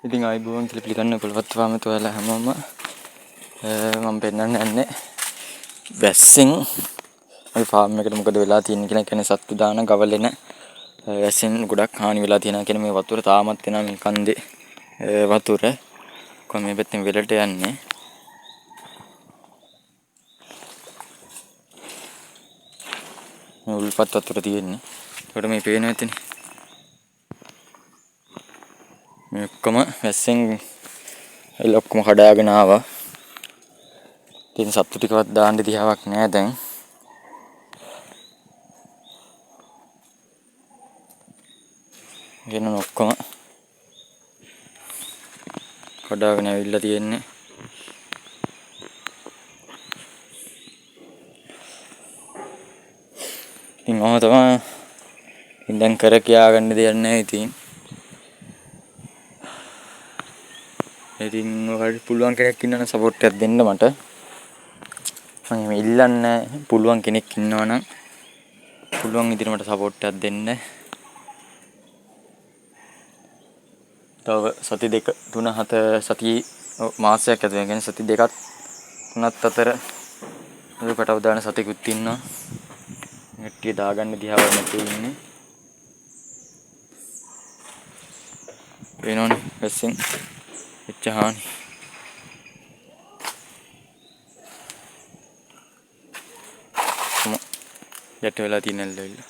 ඉතින් ආයිබෝන් කියලා පිළිගන්න කොළවත් වාමත ඔයාලා හැමෝම මම පෙන්නන්න යන්නේ වැස්සෙන් ওই ෆාම් එකට මොකද වෙලා තියෙන්නේ කියලා කියන්නේ සත්තු දාන ගවලෙන වැස්සෙන් ගොඩක් හානි වෙලා තියෙනවා කියන මේ වතුර තාමත් එනවා මේ කන්දේ වතුර කොහොම මේ පැත්තෙන් වෙලට යන්නේ උල්පත් වතුර තියෙන්නේ ඒකට මේ පේන ඇතිනේ මේ ඔක්කොම වැස්සෙන් එළ ඔක්කොම කඩාගෙන ආවා. ඉතින් සත්තු ටිකවත් දාන්න දිහාවක් නැහැ දැන්. ගෙන ඔක්කොම කඩාගෙන ඇවිල්ලා තියෙන්නේ. ඉතින් ඔහොම තමයි දැන් කර කියා ගන්න දෙයක් නැහැ ඉතින්. ඉතින් ඔයාලට පුළුවන් කෙනෙක් ඉන්නවනම් සපෝට් එකක් දෙන්න මට. මම ඉල්ලන්නේ පුළුවන් කෙනෙක් ඉන්නවනම් පුළුවන් විදිහට මට සපෝට් එකක් දෙන්න. තව සති දෙක තුන හත සති මාසයක් ඇතුළත يعني සති දෙකක් තුනක් අතර ඒකට අවදාන සතෙකුත් ඉන්නවා. නෙට්ටිය දාගන්න දිහාව නැතේ ඉන්නේ. වෙනෝනේ වැස්සෙන් එච්චහානි. යට වෙලා තියෙන ඇල්ලවිල්ල.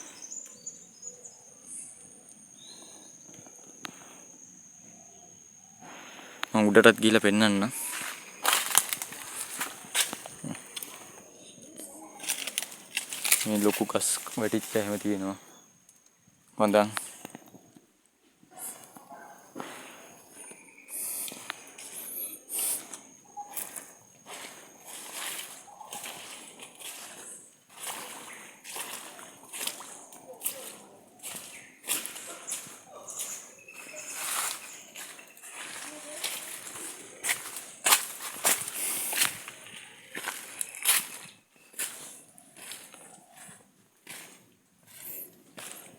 මම උඩටත් ගිහලා පෙන්නන්න. මේ ලොකු කස් වැටිච්ච හැම තියෙනවා. වඳන්.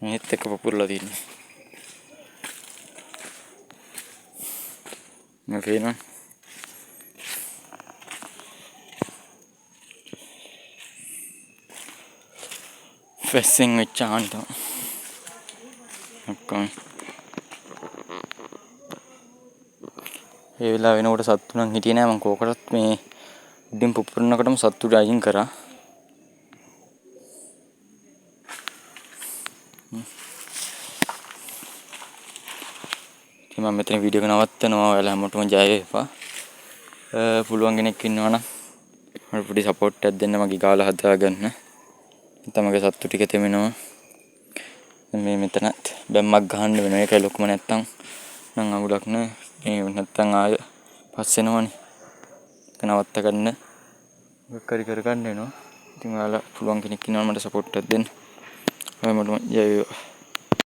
මේත් එක පපුරලා තියෙන්නේ. මේ පේනවා. වැස්සෙන් වෙච්ච හානි තමයි. ඔක්කොම. ඒ වෙලාව වෙනකොට සත්තු නම් හිටියේ නෑ මම කෝකටත් මේ උඩින් පුපුරනකොටම සත්තුට අයින් කරා. මම මෙතන වීඩියෝ එක නවත්තනවා. ඔයාලා හැමෝටම ජය වේවා. පුළුවන් කෙනෙක් ඉන්නවනම් මට පොඩි සපෝට් එකක් දෙන්න මගේ ගාලා හදාගන්න. තමගේ සත්තු ටික තෙමෙනවා. මේ මෙතනත් බැම්මක් ගහන්න වෙනවා. ඒකයි ලොකුම නැත්තම් නම් අමුලක් නෑ. මේ නැත්තම් ආය පස්සෙනවනේ. ඒක නවත්ත ගන්න. කරි කර ගන්න වෙනවා. ඉතින් ඔයාලා පුළුවන් කෙනෙක් ඉන්නවනම් මට සපෝට් එකක් දෙන්න. ඔයාලටම ජය වේවා.